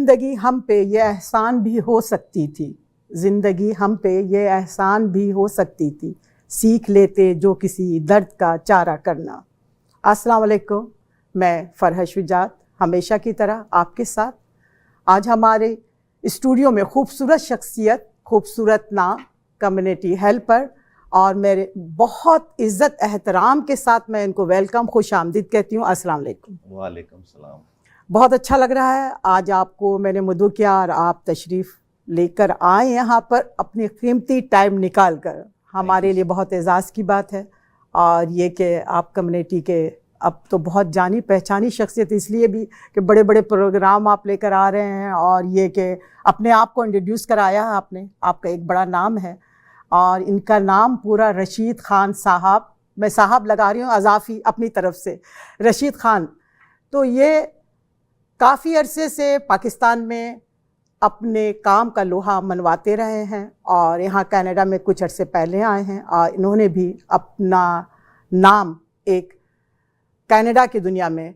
जिंदगी हम पे ये एहसान भी हो सकती थी, जिंदगी हम पे ये एहसान भी हो सकती थी, सीख लेते जो किसी दर्द का चारा करना। अस्सलाम वालेकुम, मैं फरहत शुजात हमेशा की तरह आपके साथ। आज हमारे स्टूडियो में खूबसूरत शख्सियत, खूबसूरत नाम, कम्युनिटी हेल्पर, और मेरे बहुत इज़्ज़त एहतराम के साथ मैं इनको वेलकम, खुश आमदीद कहती हूँ। अस्सलाम वालेकुम। वालेकुम सलाम। बहुत अच्छा लग रहा है आज आपको मैंने मदऊ किया और आप तशरीफ़ लेकर आए यहाँ पर अपनी कीमती टाइम निकाल कर। हमारे लिए बहुत एजाज़ की बात है, और ये कि आप कम्युनिटी के अब तो बहुत जानी पहचानी शख्सियत इसलिए भी कि बड़े बड़े प्रोग्राम आप लेकर आ रहे हैं, और ये कि अपने आप को इंट्रोड्यूस कराया है आपने, आपका एक बड़ा नाम है। और इनका नाम पूरा रशीद ख़ान साहब, मैं साहब लगा रही हूँ अज़ाफ़ी अपनी तरफ से, रशीद ख़ान। तो ये काफ़ी अरसे से पाकिस्तान में अपने काम का लोहा मनवाते रहे हैं, और यहाँ कनाडा में कुछ अरसे पहले आए हैं, और इन्होंने भी अपना नाम एक कनाडा की दुनिया में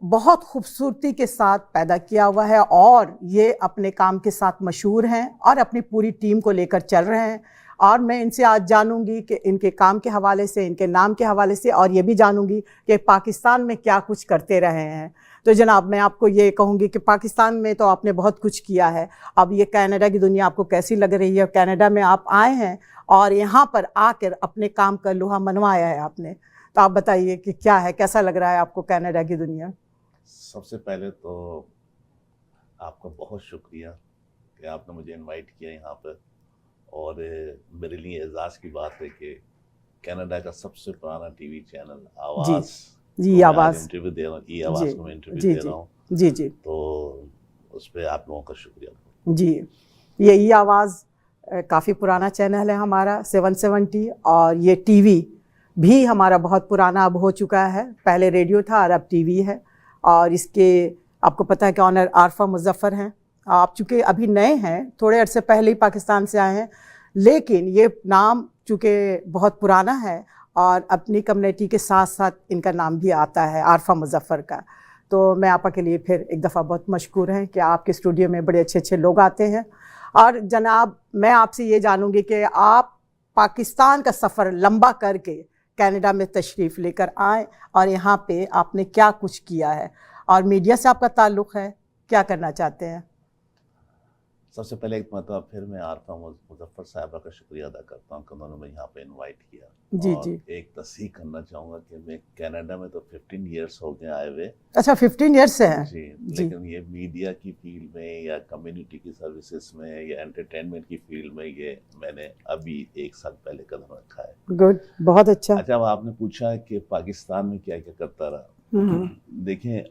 बहुत खूबसूरती के साथ पैदा किया हुआ है, और ये अपने काम के साथ मशहूर हैं और अपनी पूरी टीम को लेकर चल रहे हैं। और मैं इनसे आज जानूंगी कि इनके काम के हवाले से, इनके नाम के हवाले से, और ये भी जानूंगी कि पाकिस्तान में क्या कुछ करते रहे हैं। तो जनाब, मैं आपको ये कहूँगी कि पाकिस्तान में तो आपने बहुत कुछ किया है, अब ये कनाडा की दुनिया आपको कैसी लग रही है? कनाडा में आप आए हैं और यहाँ पर आकर अपने काम का लोहा मनवाया है आपने, तो आप बताइए कि क्या है, कैसा लग रहा है आपको कनाडा की दुनिया? सबसे पहले तो आपका बहुत शुक्रिया कि आपने मुझे इनवाइट किया यहाँ पर, और मेरे लिए एजाज़ की बात है कि कनाडा का सबसे पुराना टीवी चैनल आवाज़, जी आवाज़ इंटरव्यू दे रहा हूँ, ई आवाज़ को मैं इंटरव्यू दे रहा हूँ। जी जी, तो उस पर आप लोगों का शुक्रिया जी। ये ई आवाज़ काफ़ी पुराना चैनल है हमारा, 770, और ये टीवी भी हमारा बहुत पुराना अब हो चुका है। पहले रेडियो था और अब टीवी है। और इसके आपको पता है कि ऑनर आरफा मुजफ्फर हैं। आप चूँकि अभी नए हैं, थोड़े अरसे पहले ही पाकिस्तान से आए हैं, लेकिन ये नाम चूँकि बहुत पुराना है और अपनी कम्युनिटी के साथ साथ इनका नाम भी आता है, आरफा मुजफ्फर का। तो मैं आपा के लिए फिर एक दफ़ा बहुत मशकूर हैं कि आपके स्टूडियो में बड़े अच्छे अच्छे लोग आते हैं। और जनाब, मैं आपसे ये जानूँगी कि आप पाकिस्तान का सफ़र लंबा करके कनाडा में तशरीफ़ लेकर आए, और यहाँ पे आपने क्या कुछ किया है, और मीडिया से आपका ताल्लुक़ है, क्या करना चाहते हैं? सबसे पहले एक मतलब फिर मैं आरफा मुजफ्फर साहबा का शुक्रिया अदा करता हूँ कि उन्होंने मुझे यहाँ पे इनवाइट किया। जी और जी। एक तस्दीक़ करना चाहूँगा कि मैं कनाडा में तो 15 इयर्स हो गए आए हुए। अच्छा, 15 ईयर्स से हैं? जी, लेकिन ये मीडिया की फील्ड में या कम्युनिटी की सर्विसेज में या एंटरटेनमेंट की फील्ड में ये मैंने अभी 1 साल पहले कदम रखा है। गुड, बहुत अच्छा। अच्छा, अब आपने पूछा कि पाकिस्तान में क्या क्या करता रहा। देखें,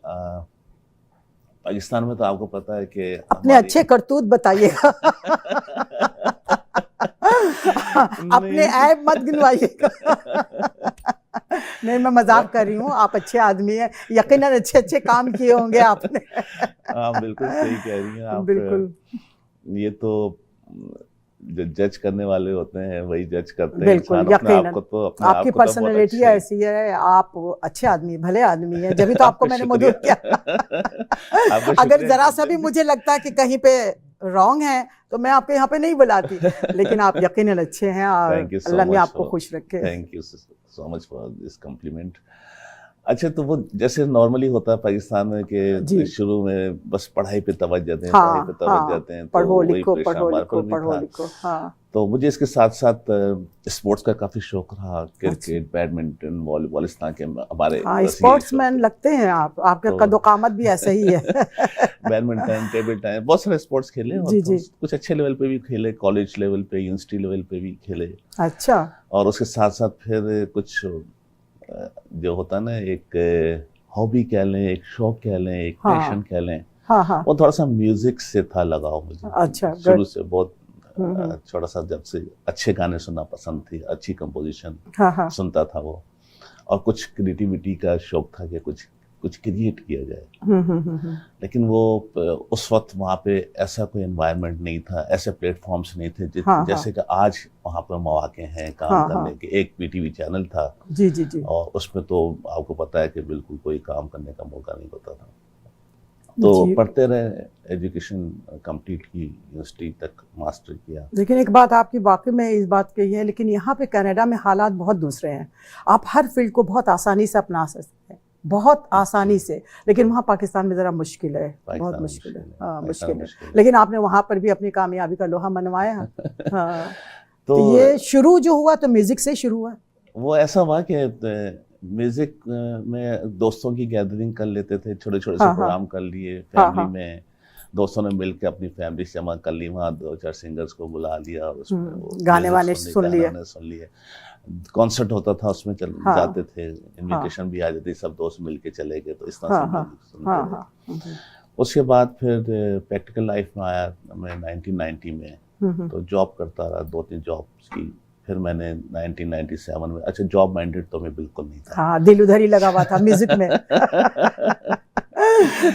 पाकिस्तान में तो आपको पता है कि अपने अच्छे करतूत बताइएगा। अपने ऐब मत गिनवाइएगा। नहीं, मैं मजाक कर रही हूँ, आप अच्छे आदमी हैं, यकीनन अच्छे अच्छे काम किए होंगे आपने। हाँ, बिल्कुल सही कह रही हैं आप। बिल्कुल। ये तो जो जज करने वाले होते हैं वही जज करते हैं। बिल्कुल, यकीनन। आपकी तो पर्सनैलिटी ऐसी है, आप अच्छे आदमी, भले आदमी हैं, जब तो आपको मैंने मदद किया। अगर जरा सा भी मुझे लगता है कि कहीं पे रॉन्ग है तो मैं आपके यहाँ पे नहीं बुलाती, लेकिन आप यकीनन अच्छे हैं, और अल्लाह ने आपको खुश रखे। Thank you so much for this complement. अच्छा, तो वो जैसे नॉर्मली होता है पाकिस्तान में कि शुरू में बस पढ़ाई पे तवज्जो दें, पढ़ाई पे तवज्जो देते हैं, पढ़ो लिखो, पढ़ो लिखो, पढ़ो लिखो। हाँ। तो मुझे इसके साथ साथ स्पोर्ट्स का काफ़ी शौक रहा, क्रिकेट, बैडमिंटन, वॉलीबॉल, इस तरह के हमारे स्पोर्ट्समैन लगते हैं आप, आपका कदो-कामत भी ऐसा ही है। बैडमिंटन, टेबल टेनिस, बहुत सारे स्पोर्ट्स खेले, और कुछ अच्छे लेवल पे भी खेले, कॉलेज लेवल पे, यूनिवर्सिटी लेवल पे भी खेले। अच्छा। और उसके साथ साथ फिर कुछ जो होता है ना, एक हॉबी कह लें, एक शौक कह लें, एक पैशन कह लें, वो थोड़ा सा म्यूजिक से था लगाव मुझे। अच्छा, शुरू से बहुत थोड़ा सा, जब से अच्छे गाने सुनना पसंद थी, अच्छी कंपोजिशन सुनता था वो, और कुछ क्रिएटिविटी का शौक था कि कुछ क्रिएट किया जाए। लेकिन वो उस वक्त वहाँ पे ऐसा कोई एनवायरनमेंट नहीं था, ऐसे प्लेटफॉर्म्स नहीं थे जैसे कि आज वहाँ पर मौके हैं काम करने के। एक पीटीवी चैनल था, जी, और उसमें तो आपको पता है कि बिल्कुल कोई काम करने का मौका नहीं होता था। तो जी। पढ़ते रहे, एजुकेशन कंप्लीट की, यूनिवर्सिटी तक मास्टर किया। लेकिन एक बात आपकी वाकई में इस बात की है, लेकिन यहाँ पे कनाडा में हालात बहुत दूसरे हैं। आप हर फील्ड को बहुत आसानी से अपना सकते हैं, बहुत आसानी से, लेकिन वहाँ पाकिस्तान में ज़रा मुश्किल है, बहुत मुश्किल है। हाँ, मुश्किल है। लेकिन आपने वहाँ पर भी अपनी कामयाबी का लोहा मनवाया। हाँ। तो ये शुरू जो हुआ तो म्यूजिक से शुरू हुआ। वो ऐसा हुआ कि म्यूजिक में दोस्तों की गैदरिंग कर लेते थे, छोटे छोटे से प्रोग्राम कर लिए, फैमिली में दोस्तों ने मिलकर अपनी फैमिली से जमा कर ली, वहाँ 2-4 सिंगर्स को बुला लिया और उसमें गाने वाने सुन लिए, कॉन्सर्ट होता था उसमें जाते थे, इनविटेशन भी आ जाती, सब दोस्त मिलके चले गए, तो इस तरह से सुनते रहे। उसके बाद फिर प्रैक्टिकल लाइफ में आया मैं 1990 में, तो जॉब करता रहा, 2-3 जॉब्स की। फिर मैंने 1997 में, अच्छा जॉब माइंडेड तो मैं बिल्कुल नहीं था। हाँ, दिल उधर ही लगा हुआ था म्यूजिक में।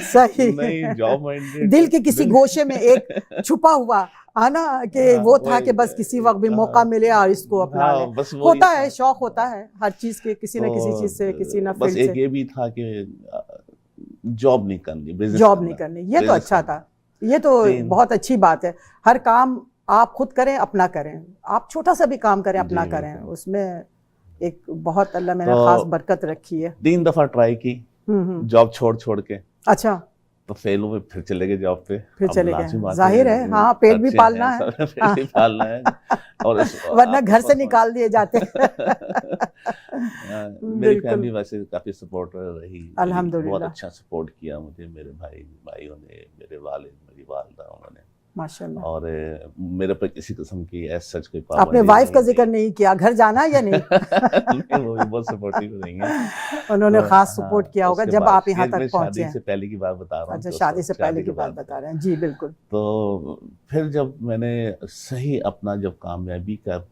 सही। नहीं, जॉब माइंडेड दिल के किसी गोशे में एक छुपा हुआ है ना कि वो था कि बस किसी वक्त भी मौका मिले और इसको अपना ले। होता है, शौक होता है हर चीज के, किसी न किसी चीज से, किसी न बस एक ये भी था कि जॉब नहीं करनी, बिजनेस जॉब नहीं करनी, ये तो अच्छा था, ये तो बहुत अच्छी बात है। हर काम आप खुद करें, अपना करें, आप छोटा सा भी काम करें, अपना करें, उसमें एक बहुत अल्लाह मैंने खास बरकत रखी है। 3 दफा ट्राई की जॉब छोड़ के। अच्छा। तो फेल हुए, फिर चले गए जॉब पे, फिर चले गए, जाहिर है। हाँ, पेट भी पालना है, पेट भी पालना है, और वरना घर से निकाल दिए जाते। मेरी फैमिली वैसे काफी सपोर्टर रही, अल्हम्दुलिल्लाह, बहुत अच्छा सपोर्ट किया मुझे, मेरे भाइयों ने, मेरे वालिद, मेरी वालिदा, उन्होंने माशाल्लाह। और मेरे पर किसी किस्म की ऐसा सच कोई पाबंदी। आपने वाइफ का जिक्र नहीं किया, घर जाना है या नहीं? वो भी बहुत सपोर्टिव रही हैं, उन्होंने खास सपोर्ट किया होगा जब आप यहाँ तक पहुंचे। शादी से पहले की बात बता रहा हूँ। अच्छा, शादी से पहले की बात बता रहे हैं, जी बिल्कुल। तो फिर जब मैंने सही अपना जब कामयाबी का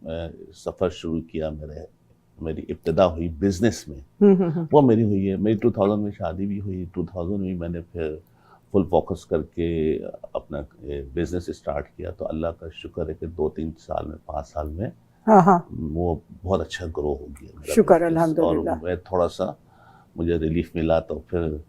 सफर शुरू किया, मेरी इब्तिदा हुई बिजनेस में, वो मेरी हुई है। मेरी 2000 में शादी भी हुई, 2000 में मैंने फिर फुल फोकस करके अपना बिजनेस स्टार्ट किया। तो अल्लाह का शुक्र है कि 2-3 साल में, 5 साल में वो बहुत अच्छा ग्रो हो गया, शुक्र अल्हम्दुलिल्लाह। और मैं थोड़ा सा मुझे रिलीफ मिला, तो फिर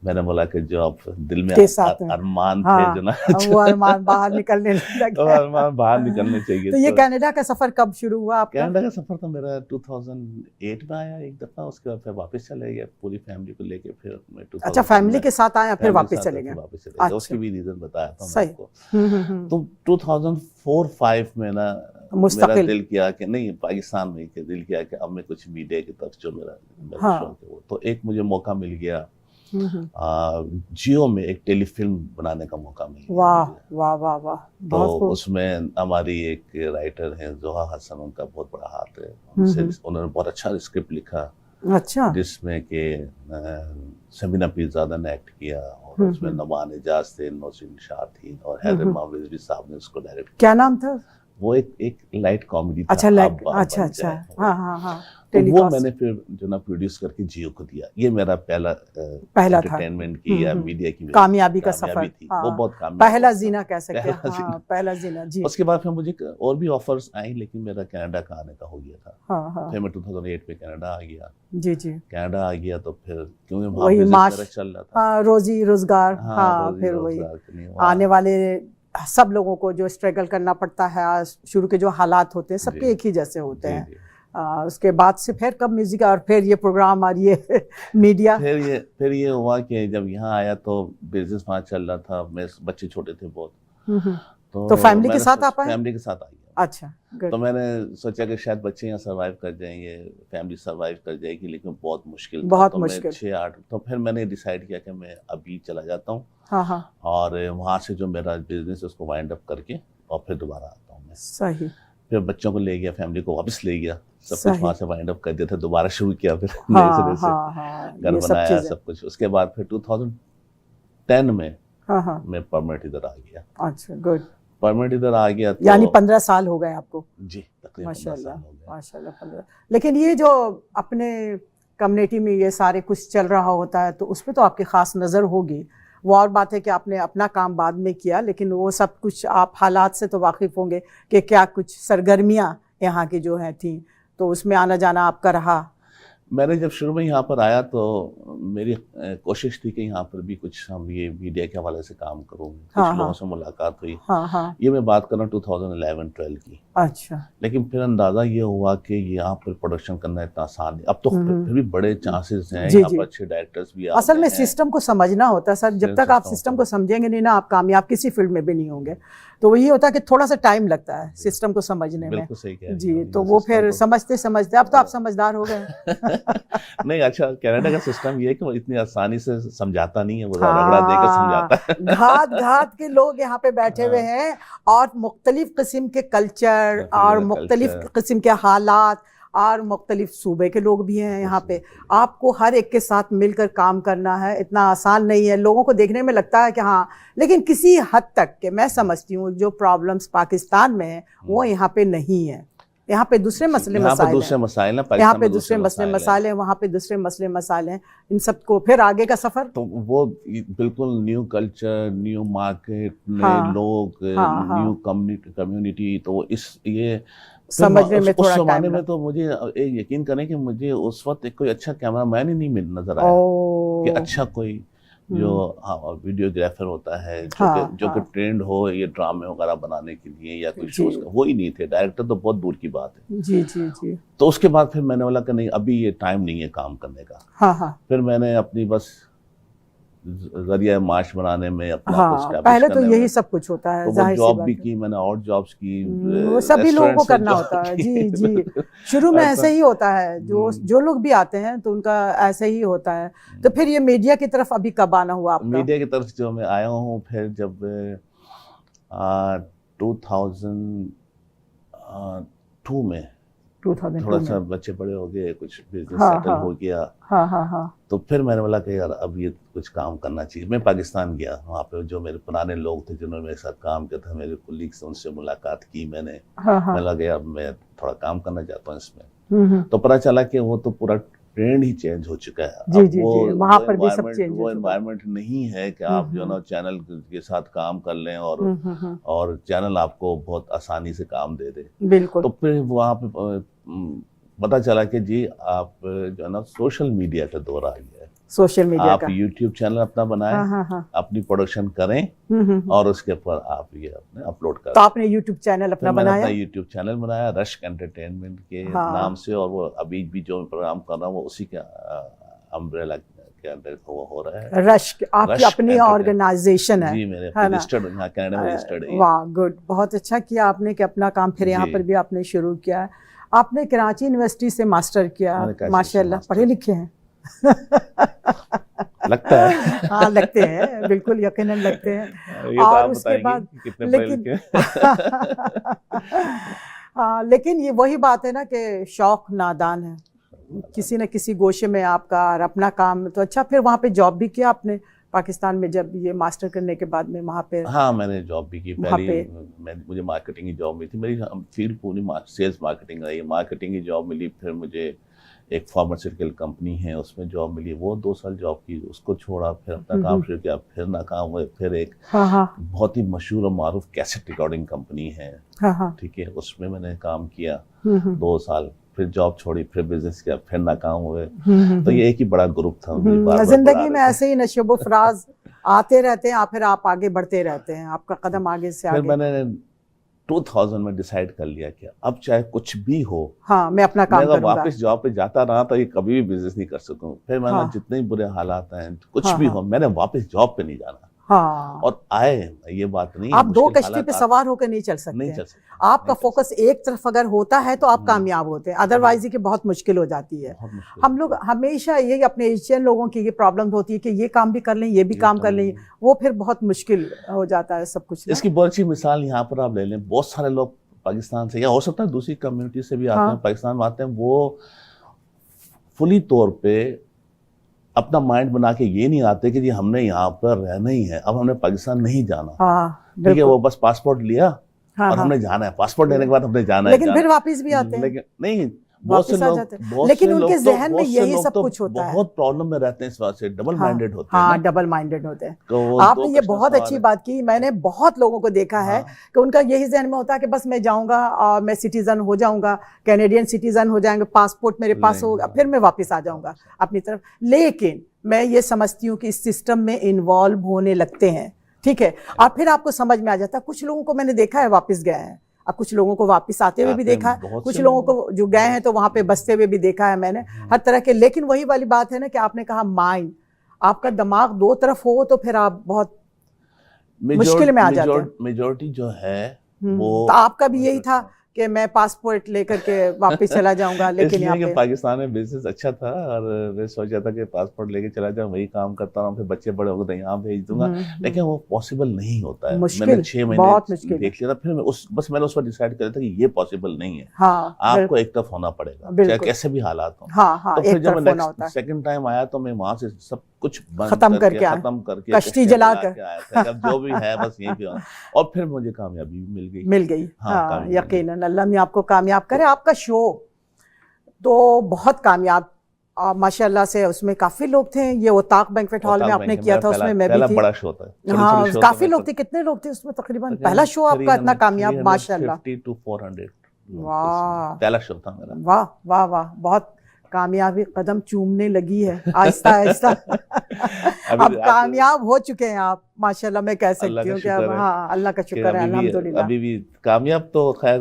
मैंने बोला कि जो आप दिल में अरमान थे, जो ना वो अरमान बाहर निकलने लगे, अरमान बाहर निकलने चाहिए। तो ये कनाडा का सफर कब शुरू हुआ आपका? कनाडा का सफर तो मेरा 2008 में आया एक दफा, उसके बाद फिर वापस चले गए पूरी फैमिली को लेके। फिर मैं अच्छा, फैमिली के साथ आया, फिर वापस चले गए? अच्छा। उसकी भी रीजन बताया था मैं आपको। तो 2004-05 में ना मेरा दिल किया कि नहीं, पाकिस्तान में के दिल किया कि अब मैं कुछ मीडिया की तरफ जो मेरा शौक है वो, तो एक मुझे मौका मिल गया, जियो में एक टेलीफिल्म बनाने का मौका मिल गया। वाह वाह वाह वाह। तो उसमें हमारी एक राइटर है जोहा हसन, उनका बहुत बड़ा हाथ है, उन्होंने बहुत अच्छा स्क्रिप्ट लिखा। अच्छा। जिसमें कि समीना पीरजादा ने एक्ट किया, और उसमें नवान एजाज थे, नौशीन शाह थी, और हैदर मोहम्मद रिजवी साहब ने उसको डायरेक्ट किया। क्या नाम था? वो एक लाइट कॉमेडी था। अच्छा, अच्छा। हाँ। तो वो मैंने फिर जो ना प्रोड्यूस करके जियो को दिया। ये मेरा पहला एंटरटेनमेंट की या मीडिया की कामयाबी का सफर थी। वो बहुत कामयाब, पहला जीना कह सकते हैं। पहला जीना, जी। उसके बाद फिर मुझे और भी ऑफर्स आई, लेकिन मेरा कनाडा का आने का हो गया था। फिर मैं 2008 में कनाडा आ गया। जी। कनाडा आ गया तो फिर क्योंकि वही बिजनेस चल रहा था, रोजी रोजगार। फिर वही आने वाले सब लोगों को जो स्ट्रगल करना पड़ता है, शुरू के जो हालात होते हैं सबके एक ही जैसे होते हैं। उसके बाद से फिर कब म्यूजिक, और फिर ये प्रोग्राम और ये मीडिया, फिर ये हुआ कि जब यहाँ आया तो बिजनेस वहाँ चल रहा था, मेरे बच्चे छोटे थे बहुत, तो फैमिली के साथ आप आए? फैमिली के साथ आ गया। अच्छा, तो मैंने सोचा कि शायद बच्चे यहाँ सर्वाइव कर जाएंगे, फैमिली सर्वाइव कर जाएगी, लेकिन बहुत मुश्किल था। बहुत तो मुश्किल। 6-8 तो फिर मैंने डिसाइड किया कि मैं अभी चला जाता हूँ, और वहाँ से जो मेरा बिजनेस है उसको वाइंड अप करके और फिर दोबारा आता हूँ मैं। सही। फिर बच्चों को ले गया, फैमिली को वापस ले गया, सब कुछ वहाँ से वाइंड अप कर दिया था, दोबारा शुरू किया फिर नए सिरे से, घर बनाया सब कुछ। उसके बाद फिर 2010 में मैं परमानेंट इधर आ गया। अच्छा, गुड। परमानेंट इधर आ गया तो यानी 15 साल हो गए आपको? जी, तकरीबन 15 साल हो गए। माशाल्लाह 15। लेकिन ये जो अपने कम्युनिटी में ये सारे कुछ चल रहा होता है तो उस पर तो आपकी खास नज़र होगी। वो और बात है कि आपने अपना काम बाद में किया, लेकिन वो सब कुछ आप हालात से तो वाकिफ़ होंगे कि क्या कुछ सरगर्मियाँ यहाँ की जो है थी, तो उसमें आना जाना आपका रहा? मैंने जब शुरू में यहाँ पर आया तो मेरी कोशिश थी कि यहाँ पर भी कुछ हम ये मीडिया के हवाले से काम करूँ, कुछ लोगों से मुलाकात हुई। ये मैं बात कर रहा हूँ 2011-12 की। अच्छा। लेकिन फिर अंदाजा ये हुआ कि यहाँ पर प्रोडक्शन करना इतना आसान नहीं। अब तो फिर भी बड़े चांसेस हैं, यहाँ पर अच्छे डायरेक्टर्स भी आते हैं। असल में सिस्टम को समझना होता है सर, जब तक आप सिस्टम को समझेंगे नहीं ना, आप कामयाब किसी फील्ड में भी नहीं होंगे। तो वही होता है कि थोड़ा सा टाइम लगता है सिस्टम को समझने में। बिल्कुल सही कह रहे हैं जी, तो वो फिर समझते समझते, अब तो आप समझदार हो गए। नहीं, अच्छा, कनाडा का सिस्टम ये है कि वो इतनी आसानी से समझाता नहीं है, वो रगड़ा देकर समझाता है। घात घात के लोग यहाँ पे बैठे हुए हैं और मुख्तलिफ किस्म के कल्चर और मुख्तलिफ किस्म के हालात और मुख्तलिफ सूबे के लोग भी हैं यहाँ पे। आपको हर एक के साथ मिलकर काम करना है, इतना आसान नहीं है। लोगों को देखने में लगता है कि हाँ, लेकिन किसी हद तक के मैं समझती हूँ जो प्रॉब्लम्स पाकिस्तान में है वो यहाँ पे नहीं है। यहाँ पे दूसरे मसले मसाइल हैं, यहाँ पे दूसरे मसले मसाइल हैं, वहाँ पे दूसरे मसले मसाइल हैं। इन सबको फिर आगे का सफर तो वो बिल्कुल न्यू कल्चर, न्यू मार्केट, नए लोग, न्यू कम्युनिटी, तो इस ये समझने में थोड़ा टाइम में तो मुझे यकीन करें कि मुझे उस वक्त कोई अच्छा कैमरामैन ही नहीं नजर आया कि अच्छा कोई जो वीडियोग्राफर होता है जो कि ट्रेंड हो ये ड्रामे वगैरह बनाने के लिए या कुछ शोज का, वो ही नहीं थे। डायरेक्टर तो बहुत दूर की बात है। जी जी जी। तो उसके बाद फिर मैंने बोला कि नहीं, अभी ये टाइम नहीं है काम करने का। फिर मैंने अपनी बस जरिया माश बनाने में अपना कुछ पहले तो यही सब कुछ होता है। तो वो जॉब भी की मैंने, और जॉब्स की, वो सभी लोगों को करना होता है। जी जी, शुरू में ऐसे ही होता है। जो लोग भी आते हैं तो उनका ऐसे ही होता है। तो फिर ये मीडिया की तरफ अभी कब आना हुआ आपका? मीडिया की तरफ जो मैं आया हूँ फिर जब 2002 में थोड़ा सा बच्चे बड़े हो गए, कुछ बिजनेस सेटल हो गया। तो फिर मैंने बोला कि यार अब ये कुछ काम करना चाहिए। मैं पाकिस्तान गया, वहाँ पे जो मेरे पुराने लोग थे जिन्होंने मेरे साथ काम किया था, मेरे कोलीग्स, उनसे मुलाकात की मैंने। मैं लगा अब मैं थोड़ा काम करना चाहता हूँ इसमें। तो पता चला कि वो तो पूरा ट्रेंड ही चेंज हो चुका है। जी, जी, वहाँ पर भी सब चेंज वो एनवायरनमेंट नहीं है कि आप जो ना चैनल के साथ काम कर लें और चैनल आपको बहुत आसानी से काम दे दे। बिल्कुल। तो फिर वहाँ पे पता चला कि जी आप जो है ना सोशल मीडिया का दौर आ गया है। सोशल मीडिया आप यूट्यूब चैनल अपना बनाएं, अपनी प्रोडक्शन करें और उसके ऊपर आप ये अपने अपलोड करें। तो आपने यूट्यूब चैनल अपना बनाया? अपना यूट्यूब चैनल बनाया रश्क एंटरटेनमेंट के नाम से, और वो अभी भी जो प्रोग्राम कर रहा हूँ वो उसी के अम्ब्रेला के अंदर वो हो रहा है। रश्क आपकी अपनी ऑर्गेनाइजेशन है? जी, मेरे रजिस्टर्ड यहाँ कनाडा में रजिस्टर्ड है। वाह, गुड, बहुत अच्छा किया आपने कि अपना काम फिर यहाँ पर भी आपने शुरू किया है। आपने कराची यूनिवर्सिटी से मास्टर किया, माशाल्लाह, पढ़े लिखे हैं। लगता है। हाँ, लगते हैं, बिल्कुल यकीनन लगते हैं। और उसके बाद लेकिन ये वही बात है ना कि शौक नादान है। किसी न किसी गोशे में आपका और अपना काम तो अच्छा। फिर वहाँ पे जॉब भी किया आपने पाकिस्तान में, जब ये मास्टर करने के बाद में वहाँ पे? हाँ, मैंने जॉब भी की। पहले मुझे मार्केटिंग की जॉब मिली थी। मेरी फील्ड पूरी सेल्स मार्केटिंग रही। मार्केटिंग की जॉब मिली, फिर मुझे एक फार्मास्यूटिकल कंपनी है उसमें जॉब मिली, वो 2 साल जॉब की, उसको छोड़ा, फिर अपना काम शुरू किया, फिर नाकाम हुए। फिर एक बहुत ही मशहूर और मारूफ कैसेट रिकॉर्डिंग कंपनी है, ठीक है, उसमें मैंने काम किया 2 साल, फिर जॉब छोड़ी, फिर बिजनेस किया, फिर नाकाम हुए। तो ये एक ही बड़ा ग्रुप था। जिंदगी में ऐसे ही नशोबो फराज आते रहते हैं, फिर आप आगे बढ़ते रहते हैं, आपका कदम आगे से आगे। फिर मैंने 2000 में डिसाइड कर लिया कि अब चाहे कुछ भी हो, मैं अपना काम करूंगा। वापस जॉब पे जाता रहा तो ये कभी भी बिजनेस नहीं कर सकूं। फिर मैंने जितने बुरे हालात हैं, कुछ भी हो, मैंने वापस जॉब पे नहीं जाना। और आए, ये बात नहीं, आप 2 कश्ती पे सवार होकर नहीं चल सकते। आपका फोकस एक तरफ अगर होता है तो आप कामयाब होते हैं, अदरवाइज ये बहुत मुश्किल हो जाती है। हम लोग हमेशा ये अपने एशियन लोगों की ये प्रॉब्लम होती है कि ये काम भी कर लें, ये भी काम कर लें, वो फिर बहुत मुश्किल हो जाता है सब कुछ। इसकी बहुत अच्छी मिसाल यहाँ पर आप ले लें। बहुत सारे लोग पाकिस्तान से या हो सकता है दूसरी कम्युनिटी से भी आते हैं, पाकिस्तान में आते हैं, वो फुली तौर पे अपना माइंड बना के ये नहीं आते कि जी हमने यहाँ पर रहना ही है, अब हमने पाकिस्तान नहीं जाना। ठीक है, वो बस पासपोर्ट लिया और हमने जाना है, पासपोर्ट लेने के बाद हमने जाना है। लेकिन फिर वापस भी आते हैं। लेकिन नहीं, वापस आ जाते हैं, लेकिन उनके जहन में यही सब कुछ होता है। बहुत प्रॉब्लम में रहते हैं इस बात से, डबल माइंडेड होते हैं। हाँ, डबल माइंडेड होते हैं। आपने ये बहुत अच्छी बात की। मैंने बहुत लोगों को देखा है कि उनका यही जहन में होता है कि बस मैं जाऊंगा और मैं सिटीजन हो जाऊंगा, कैनेडियन सिटीजन हो जाएंगे, पासपोर्ट मेरे पास होगा, फिर मैं वापस आ जाऊंगा अपनी तरफ। लेकिन मैं ये समझती हूँ कि इस सिस्टम में इन्वॉल्व होने लगते हैं, ठीक है, और फिर आपको समझ में आ जाता है। कुछ लोगों को मैंने देखा है वापस गए हैं, और कुछ लोगों को वापस आते हुए भी देखा है, कुछ लोगों को जो गए हैं तो वहां पे बसते हुए भी देखा है मैंने, हर तरह के। लेकिन वही वाली बात है ना कि आपने कहा माइंड, आपका दिमाग दो तरफ हो तो फिर आप बहुत मुश्किल में आ जाते हैं। मेजॉरिटी जो है वो, तो आपका भी यही था कि मैं पासपोर्ट लेकर के वापस चला जाऊंगा, लेकिन यहाँ पे पाकिस्तान में बिजनेस अच्छा था और मैं सोचा था कि पासपोर्ट लेके चला जाऊं, वही काम करता हूँ, फिर बच्चे बड़े हो गए तो यहाँ भेज दूंगा। लेकिन वो पॉसिबल नहीं होता है। मैंने 6 महीने देख लिया था, फिर मैंने उस पर डिसाइड किया था कि ये पॉसिबल नहीं है। आपको एक तरफ होना पड़ेगा, चाहे कैसे भी हालात हो। तो फिर जब मैं सेकंड टाइम आया तो मैं वहां से सब कुछ खत्म करके कश्ती जला कर आया था, जो भी है बस यही भी। और फिर मुझे कामयाबी भी मिल गई। हाँ, यकीनन अल्लाह ने आपको कामयाब करे। आपका शो तो बहुत कामयाब माशाल्लाह से, उसमें काफी लोग थे। ये ओताक बैंक्वेट हॉल में आपने किया था, उसमें मैं भी थी। बड़ा शो था। हाँ, काफी लोग थे। कितने लोग थे उसमें तकरीबन? पहला शो आपका इतना कामयाब, माशाल्लाह। 350 to 400 वाह, पहला शो था मेरा। वाह वाह वाह, बहुत कामयाबी कदम चूमने लगी है आहिस्ता आहिस्ता। अब कामयाब हो चुके हैं आप, माशाल्लाह। मैं कह सकती हूँ कि अब हाँ, अल्लाह का शुक्र है, अल्हम्दुलिल्लाह। अभी भी कामयाब तो खैर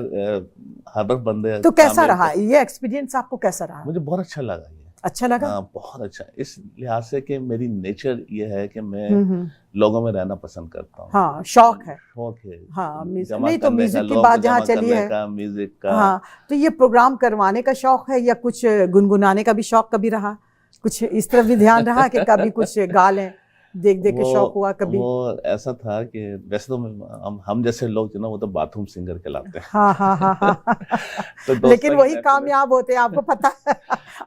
हर बंदे। तो कैसा रहा ये एक्सपीरियंस आपको, कैसा रहा? मुझे बहुत अच्छा लगा ये। अच्छा लगा? बहुत अच्छा, इस लिहाज से कि मेरी नेचर ये है कि मैं लोगों में रहना पसंद करता हूँ। हाँ, शौक है। हाँ, नहीं तो म्यूजिक की बात जहाँ चली है, म्यूजिक का। हाँ, तो ये प्रोग्राम करवाने का शौक है या कुछ गुनगुनाने का भी शौक कभी रहा? कुछ इस तरफ भी ध्यान रहा कि कभी कुछ गा लें, देख देख के शौक हुआ कभी? वो ऐसा था कि वैसे तो हम जैसे लोग जो ना, वो तो बाथरूम सिंगर कहलाते हैं। हाँ। तो लेकिन वही कामयाब होते हैं, आपको पता है।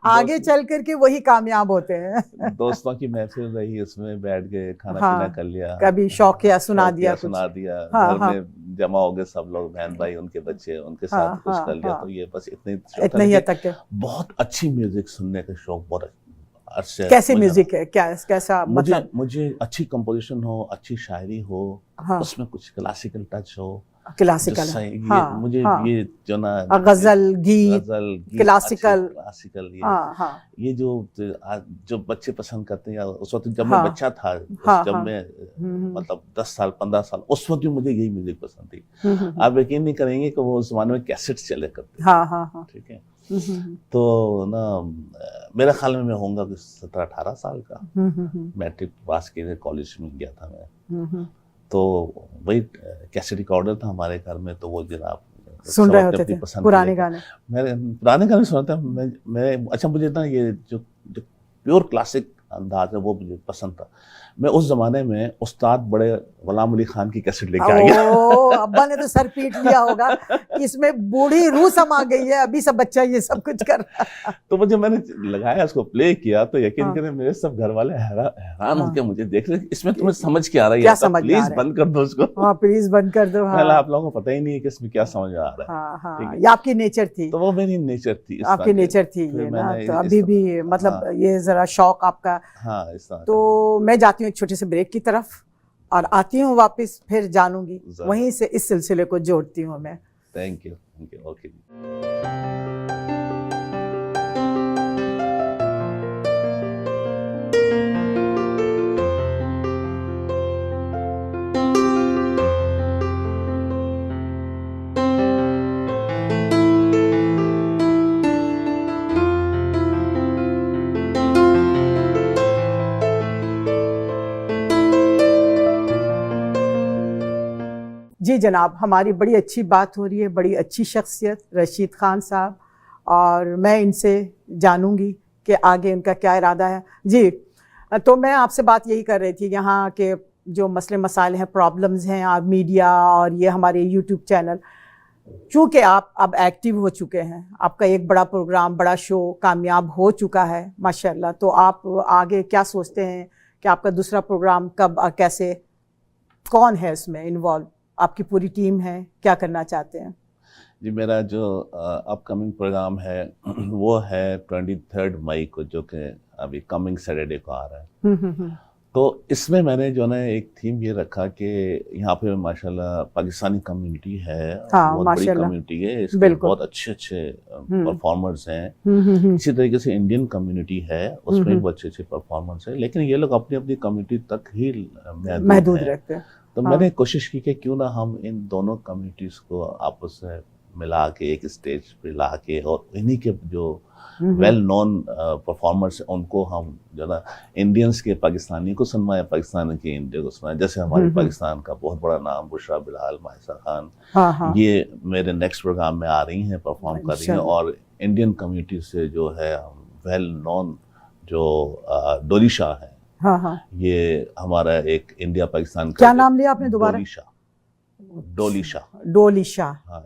आगे चल करके वही कामयाब होते हैं। दोस्तों की महफिल रही, उसमें बैठ गए, खाना पीना कर लिया, कभी शौकिया सुना दिया, घर में जमा हो गए सब लोग, बहन भाई, उनके बच्चे, उनके साथ कुछ कर लिया। तो ये बस इतना ही तक। बहुत अच्छी म्यूजिक सुनने का शौक, बहुत कैसे म्यूजिक है, कैसा मतलब? मुझे अच्छी कंपोजिशन हो, अच्छी शायरी हो, उसमें कुछ क्लासिकल टच हो। क्लासिकल, मुझे ये जो ना गजल गीत क्लासिकल ये जो बच्चे पसंद करते हैं, उस वक्त जब मैं बच्चा था, जब मैं मतलब 10 साल 15 साल, उस वक्त मुझे यही म्यूजिक पसंद थी। आप यकीन नहीं करेंगे कि वो उस जमाने में कैसेट्स चले करते। ठीक है, तो ना मेरा ख्याल में मैं होऊंगा 17-18 साल का। मैट्रिक पास किए, कॉलेज में गया था मैं। तो वही कैसेट रिकॉर्डर था हमारे घर में, तो वो जनाब सुन रहे होते थे पुराने गाने। मैं पुराने गाने सुनता मैं अच्छा, मुझे ना ये जो प्योर क्लासिक अंदाज है वो मुझे पसंद था। मैं उस जमाने में उस्ताद बड़े गुलाम अली खान की कैसेट लेके आ गया। अब्बा ने तो सर पीट लिया होगा, इसमें बूढ़ी रूह समा गई है, अभी सब बच्चा ये सब कुछ कर रहा है। तो मुझे मैंने लगाया, उसको प्ले किया, तो यकीन करें मेरे सब घर वाले हैरान होकर मुझे देख रहे, इसमें तुम्हें समझ क्या आ रहा है, प्लीज बंद कर दो उसको। हाँ, प्लीज बंद कर दो। पहले आप लोगों को पता ही नहीं है कि इसमें क्या समझ आ रहा है। ये आपकी नेचर थी? तो वो मेरी नेचर थी, आपकी नेचर थी ये ना। तो अभी भी मतलब ये जरा शौक आपका। तो मैं जाती हूँ एक छोटे से ब्रेक की तरफ और आती हूँ वापस, फिर जानूंगी वहीं से इस सिलसिले को जोड़ती हूँ मैं। Thank you, okay. जी जनाब, हमारी बड़ी अच्छी बात हो रही है, बड़ी अच्छी शख्सियत रशीद खान साहब, और मैं इनसे जानूंगी कि आगे इनका क्या इरादा है। जी, तो मैं आपसे बात यही कर रही थी, यहाँ के जो मसले मसाइल हैं, प्रॉब्लम्स हैं, और मीडिया और ये हमारे यूट्यूब चैनल, चूँकि आप अब एक्टिव हो चुके हैं, आपका एक बड़ा प्रोग्राम, बड़ा शो कामयाब हो चुका है माशाल्लाह, तो आप आगे क्या सोचते हैं कि आपका दूसरा प्रोग्राम कब और कैसे, कौन है इसमें इन्वॉल्व, आपकी पूरी टीम है, क्या करना चाहते हैं? जी, मेरा जो अपकमिंग प्रोग्राम है वो है 23 मई को, जो कि अभी कमिंग सैटरडे को आ रहा है। तो इसमें मैंने जो ना एक थीम ये रखा कि यहाँ पे माशाल्लाह पाकिस्तानी कम्युनिटी है, बहुत बड़ी कम्युनिटी है, इसके बहुत अच्छे अच्छे परफॉर्मर्स हैं। इसी तरीके से इंडियन कम्युनिटी है, उसमें भी बहुत अच्छे अच्छे परफॉर्मर्स हैं, लेकिन ये लोग अपनी अपनी कम्युनिटी तक ही महदूद रहते हैं। तो मैंने कोशिश की कि क्यों ना हम इन दोनों कम्युनिटीज़ को आपस में मिला के एक स्टेज पे ला के, और इन्हीं के जो वेल नोन परफॉर्मर्स उनको हम जो ना इंडियंस के पाकिस्तानी को सुनवाएं, पाकिस्तान के इंडिया को सुनवाएं। जैसे हमारे पाकिस्तान का बहुत बड़ा नाम बुशरा बिलाल, माहिसा खान, ये मेरे नेक्स्ट प्रोग्राम में आ रही हैं, परफॉर्म कर रही हैं। और इंडियन कम्युनिटी से जो है वेल नोन जो डोली शाह है, ये हमारा एक इंडिया पाकिस्तान का, क्या नाम लिया आपने दोबारा? डोली शाह। डोली शाह, हाँ।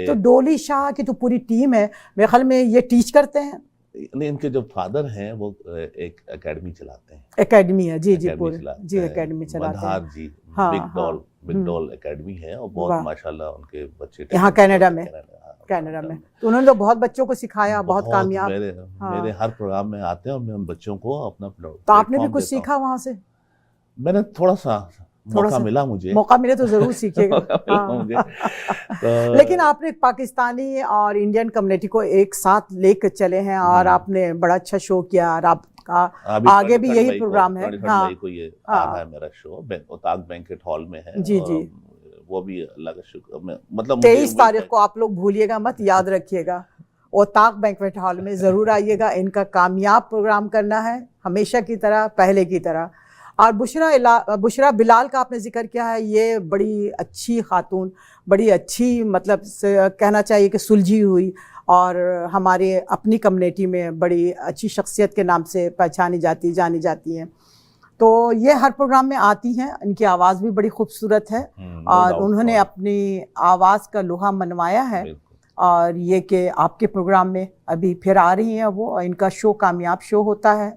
तो डोली शाह की तो पूरी टीम है मेरे ख्याल में, ये टीच करते हैं? नहीं, इनके जो फादर हैं वो एक एकेडमी चलाते हैं। एकेडमी है, जी जी, पूरे जी एकेडमी चलाते हैं जी। बिग डॉल एकेडमी है, और बहुत माशाल्लाह उनके बच्चे यहाँ कनाडा में तो उन्होंने तो बहुत बच्चों को सिखाया, बहुत कामयाब। मेरे हर प्रोग्राम में आते हैं और मैं उन बच्चों को अपना, तो आपने भी कुछ सीखा वहाँ से? मैंने थोड़ा सा मौका मिला, मुझे मौका मिले तो जरूर सीखिएगा। लेकिन आपने पाकिस्तानी और इंडियन कम्युनिटी को एक साथ लेकर चले हैं और आपने बड़ा अच्छा शो किया, और आपका आगे भी यही प्रोग्राम है। हाँ, को ये आ रहा है मेरा शो, ताज बैंकेट हॉल में है। जी जी, वो भी अल्लाह का शुक्र, मतलब 23 तारीख को आप लोग भूलिएगा मत, याद रखिएगा, और ताक बैंकेट हॉल में जरूर आइएगा। इनका कामयाब प्रोग्राम करना है, हमेशा की तरह, पहले की तरह। और बुशरा बिलाल का आपने जिक्र किया है, ये बड़ी अच्छी खातून, बड़ी अच्छी, मतलब कहना चाहिए कि सुलझी हुई, और हमारे अपनी कम्युनिटी में बड़ी अच्छी शख्सियत के नाम से पहचानी जाती, जानी जाती हैं। तो ये हर प्रोग्राम में आती हैं, इनकी आवाज़ भी बड़ी खूबसूरत है, और उन्होंने अपनी आवाज़ का लोहा मनवाया है। और ये कि आपके प्रोग्राम में अभी फिर आ रही हैं वो, इनका शो कामयाब शो होता है,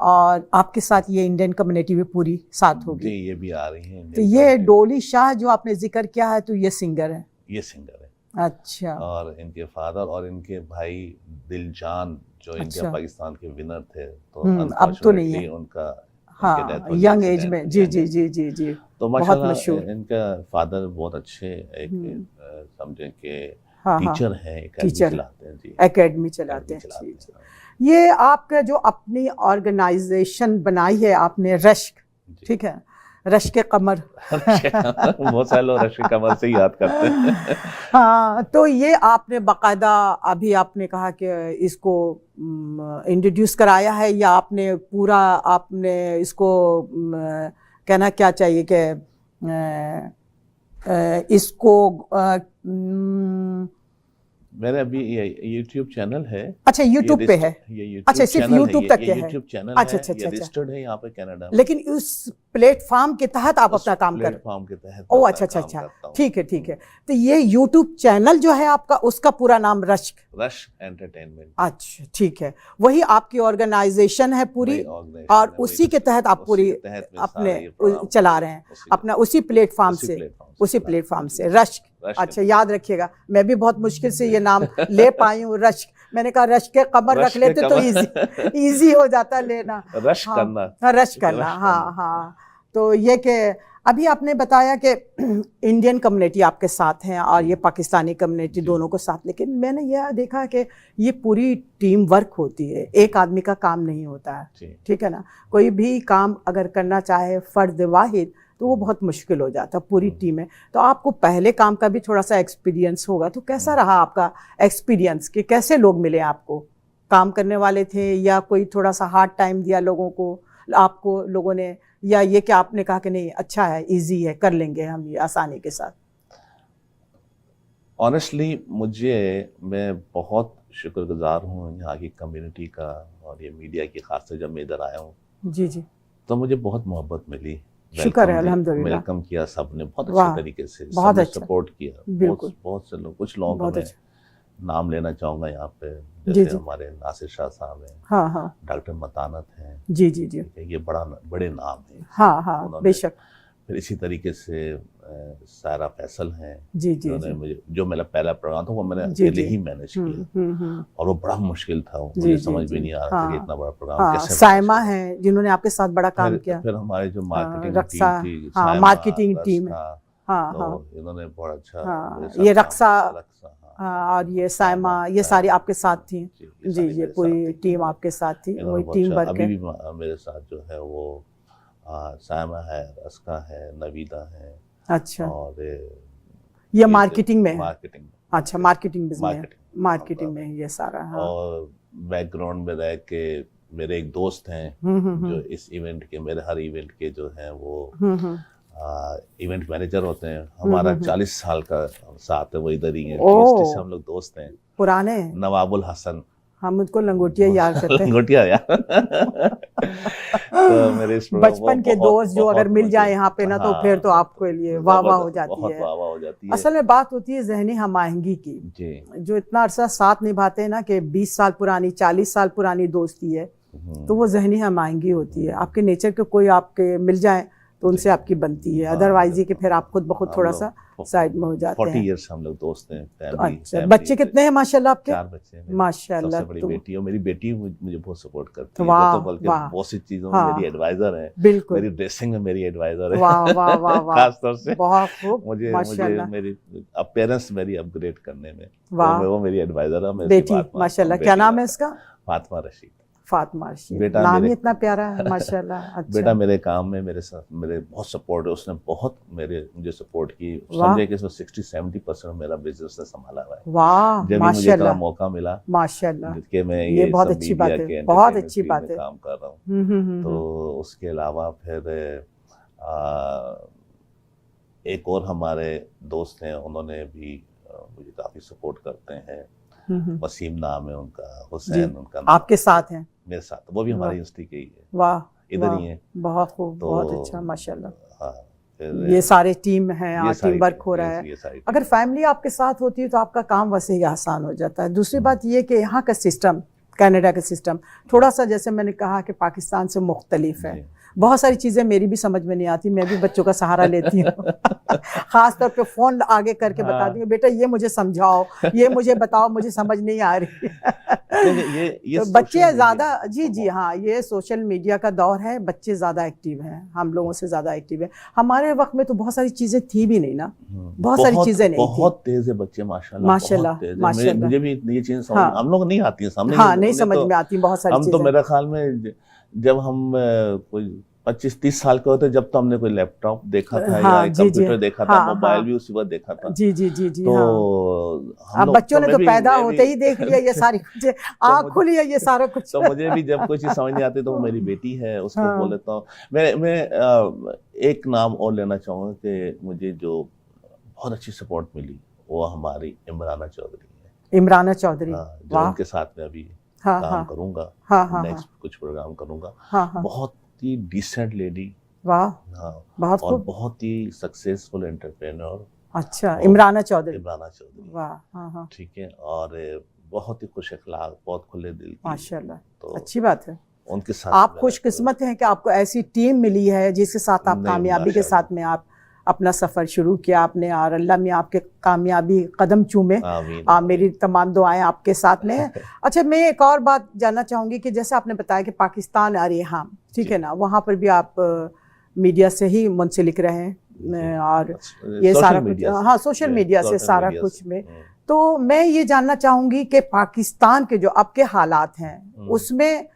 और आपके साथ ये इंडियन कम्युनिटी भी पूरी साथ होगी। ये भी आ रही हैं। तो ये डोली शाह जो आपने जिक्र किया है, तो ये सिंगर है? ये सिंगर है, अच्छा। और इनके फादर और इनके भाई दिलजान जो इंडिया पाकिस्तान के विनर थे, तो अब तो नहीं है उनका, हाँ, यंग एज में। जी जी जी जी जी, तो माशाल्लाह इनका फादर बहुत अच्छे एक समझे कि टीचर है, एकेडमी चलाते हैं। ये आपका जो अपनी ऑर्गेनाइजेशन बनाई है आपने, रश्क, ठीक है, रश्क कमर बहुत सारे लोग रश्क कमर से याद करते हैं। हाँ, तो ये आपने बाकायदा अभी आपने कहा कि इसको इंट्रोड्यूस कराया है, या आपने पूरा, आपने इसको कहना क्या चाहिए कि इसको मेरा अभी YouTube चैनल है। अच्छा, YouTube पे है? अच्छा, सिर्फ YouTube तक है? YouTube चैनल अच्छा है, अच्छा अच्छा, रजिस्टर्ड है यहाँ पे कनाडा में। लेकिन उस प्लेटफॉर्म के तहत आप अपना काम कर, प्लेटफॉर्म के तहत। ओह अच्छा अच्छा अच्छा, ठीक है ठीक है। तो ये YouTube चैनल जो है आपका, उसका पूरा नाम रश्क एंटरटेनमेंट। अच्छा, ठीक है, वही आपकी ऑर्गेनाइजेशन है पूरी, और उसी के तहत आप पूरी अपने चला रहे हैं अपना, उसी प्लेटफॉर्म से रश्क। अच्छा, याद रखिएगा, मैं भी बहुत मुश्किल से ये नाम ले पाई हूँ, रश्क। मैंने कहा रश्क के कमर रख लेते तो इजी हो जाता लेना, रश्क करना। हाँ हाँ। तो ये कि अभी आपने बताया कि इंडियन कम्युनिटी आपके साथ हैं और ये पाकिस्तानी कम्युनिटी, दोनों को साथ, लेकिन मैंने यह देखा कि ये पूरी टीम वर्क होती है, एक आदमी का काम नहीं होता है, ठीक है ना। कोई भी काम अगर करना चाहे फर्द वाहिद, तो वो बहुत मुश्किल हो जाता, पूरी टीम है। तो आपको पहले काम का भी थोड़ा सा एक्सपीरियंस होगा, तो कैसा रहा आपका एक्सपीरियंस, कि कैसे लोग मिले आपको, काम करने वाले थे, या कोई थोड़ा सा हार्ड टाइम दिया लोगों को, आपको लोगों ने, या ये कि आपने कहा कि नहीं अच्छा है, इजी है, कर लेंगे हम ये आसानी के साथ? ऑनेस्टली मैं बहुत शुक्रगुजार हूँ यहाँ की कम्युनिटी का और ये मीडिया की, खास से जब मैं इधर आया हूँ जी जी, तो मुझे बहुत मोहब्बत मिली, शुक्र है, अल्हम्दुलिल्लाह। वेलकम किया सबने बहुत अच्छे तरीके से, बहुत अच्छा सपोर्ट किया, बहुत से लोग, कुछ लोगों का मैं नाम लेना चाहूँगा यहाँ पे, जैसे हमारे नासिर शाह साहब हैं, हाँ हाँ, डॉक्टर मतानत हैं, जी जी जी, ये बड़े नाम हैं, हाँ हाँ, बेशक। फिर इसी तरीके से सारा फैसल हैं जी जी उन्होंने जी मुझे, जो मेरा पहला प्रोग्राम था वो मैंने जी अकेले जी ही मैनेज किया और वो बड़ा मुश्किल था, मुझे जी समझ जी भी जी नहीं आ रहा था कि हाँ इतना बड़ा प्रोग्राम हाँ कैसे मैनेज सायमा करूं। है जिन्होंने आपके साथ बड़ा काम किया। फिर हमारे जो मार्केटिंग रक्षा, टीम थी, हाँ सायमा, मार्केटिंग टीम है, रक्षा, हाँ तो हाँ इन्होंने बहुत अच्छा मेरे हाँ साथ ये काम रक्षा किया। रक्षा, हाँ, और ये सायमा, सायमा, ये सारी सायमा, आपके साथ थी। जी ये जी सारी ये मेरे साथ पूरी थी। टीम आपके साथ थी, इन्होंने वही बहुत टीम अच्छा, वर्क अभी है। भी मेरे साथ जो है वो सायमा है, रस्का है, नवीदा है, अच्छा और ये मार्केटिंग में है। मार्केटिंग, अच्छा मार्केटिंग में है, मार्केटिंग में है ये सारा। हाँ और बैकग्राउंड में रह के मेरे एक दोस्त हैं जो इस इवेंट के, मेरे हर इवेंट के जो हैं वो इवेंट मैनेजर होते हैं। हमारा 40 साल का साथ है, वो इधर ही है, पीएचडी से हम लोग दोस्त हैं, पुराने। नवाबुल हसन, हम उनको लंगोटिया याद करते हैं। लंगोटिया यार तो मेरे इस बचपन के दोस्त जो अगर मिल जाए यहाँ पे ना, तो फिर तो आपके लिए वाह वाह हो जाती बहुत है। वाह वाह हो जाती है। असल में बात होती है ज़हनी हमायंगी की जी, जो इतना अरसा साथ निभाते हैं ना, कि 20 साल पुरानी 40 साल पुरानी दोस्ती है, तो वो ज़हनी हमायंगी होती है। आपके नेचर के कोई आपके मिल जाए तो उनसे आपकी बनती है, अदरवाइज ये कि फिर आप खुद ब खुद थोड़ा सा साइड में हो जाते 40 हैं। इयर्स हम लोग दोस्त हैं, तो फैमिली। अच्छा बच्चे कितने हैं माशाल्लाह आपके? 4 बच्चे हैं। माशाल्लाह, सबसे बड़ी तो बेटी है, मेरी बेटी मुझे बहुत सपोर्ट करती है, वाह वो तो बल्कि वाह, बहुत सी चीजों में हाँ मेरी एडवाइजर है, बिल्कुल, मेरी ड्रेसिंग में मेरी एडवाइजर है। वाह वाह वाह वाह, खास तौर से बहुत खूब मुझे माशाल्लाह, मेरी अपीयरेंस मेरी अपग्रेड करने में वाह वो मेरी एडवाइजर है। मैं बेटी माशाल्लाह, क्या नाम है इसका? फातिमा रशीद। फातिमा रशीद, बेटा नाम मेरे, ही इतना प्यारा है माशाल्लाह। अच्छा बेटा मेरे काम में मेरे साथ मेरे बहुत सपोर्ट है, उसने बहुत मुझे सपोर्ट की, वाह समझे कि इसमें 60-70% मेरा बिजनेस ने संभाला हुआ है। वाह जब भी मुझे इतना माशाल्लाह मौका मिला माशाल्लाह, कि मैं ये बहुत सब अच्छी बात मीडिया है, के बहुत entertainment अच्छी field बात में है। काम कर रहा हूँ। तो उसके अलावा फिर एक और हमारे दोस्त हैं, उन्होंने भी मुझे काफी सपोर्ट करते हैं, वसीम नाम है उनका, हुसैन उनका नाम, आपके साथ हैं? मेरे साथ, वो भी हमारी यूनिवर्सिटी के ही है, वाह इधर ही है। बहुत खूब, तो बहुत अच्छा माशाल्लाह। हाँ, ये सारे टीम है, टीम वर्क हो रहा है। अगर फैमिली आपके साथ होती है तो आपका काम वैसे ही आसान हो जाता है। दूसरी बात ये कि यहाँ का सिस्टम, कनाडा का सिस्टम थोड़ा सा, जैसे मैंने कहा कि पाकिस्तान से मुख्तलिफ है। बहुत सारी चीज़ें मेरी भी समझ में नहीं आती, मैं भी बच्चों का सहारा लेती हूँ। खास तौर पे फ़ोन आगे करके बता दूंगी, बेटा ये मुझे समझाओ, ये मुझे बताओ, मुझे समझ नहीं आ रही। ये तो बच्चे ज़्यादा, जी जी हाँ, ये सोशल मीडिया का दौर है, बच्चे ज़्यादा एक्टिव हैं, हम लोगों से ज़्यादा एक्टिव है। हमारे वक्त में तो बहुत सारी चीज़ें थी भी नहीं ना, बहुत सारी चीज़ें नहीं थी। बहुत तेज है बच्चे माशाल्लाह, माशाल्लाह माशाल्लाह। मुझे भी ये चीज़ समझ, हाँ, हम लोग नहीं आती है सामने, हाँ नहीं समझ में आती बहुत सारी हम चीज़ें। तो मेरे ख्याल में जब हम कोई 25-30 साल के होते, जब तो हमने कोई लैपटॉप देखा था, हाँ, या कंप्यूटर देखा था, मोबाइल भी उसी वक्त देखा था। जी जी जी जी, तो हाँ। अब बच्चों ने तो पैदा होते ही देख लिया ये सारी कुछ, आँख खुली है ये सारा कुछ। तो मुझे भी जब कोई चीज़ समझ नहीं आती तो वो मेरी बेटी है, उसको बोल लेता हूँ। मैं एक नाम और लेना चाहूँगा कि मुझे जो बहुत अच्छी सपोर्ट मिली वो हमारी इमराना चौधरी है। इमराना चौधरी, जो उनके साथ में अभी काम करूँगा, नेक्स्ट कुछ प्रोग्राम करूँगा। बहुत ही डिसेंट लेडी, वाह, बहुत और बहुत ही सक्सेसफुल एंटरप्रेन्योर। अच्छा, इमराना चौधरी, वाह, ठीक है, और बहुत ही खुश अखलाक, बहुत खुले दिल की, माशाल्लाह, तो अच्छी बात है। उनके साथ आप खुशकिस्मत हैं कि आपको ऐसी टीम मिली है जिसके साथ आप कामयाबी के साथ में आप अपना सफ़र शुरू किया आपने, और अल्लाह में आपके कामयाबी कदम चूमे। मेरी तमाम दुआएं आपके साथ में। अच्छा, मैं एक और बात जानना चाहूँगी कि जैसे आपने बताया कि पाकिस्तान आ रही है, हाँ ठीक है ना, वहाँ पर भी आप मीडिया से ही मुंसलिक रहे हैं, और ये सारा कुछ, हाँ सोशल मीडिया से सारा कुछ में। तो मैं ये जानना चाहूँगी कि पाकिस्तान के जो अब के हालात हैं उसमें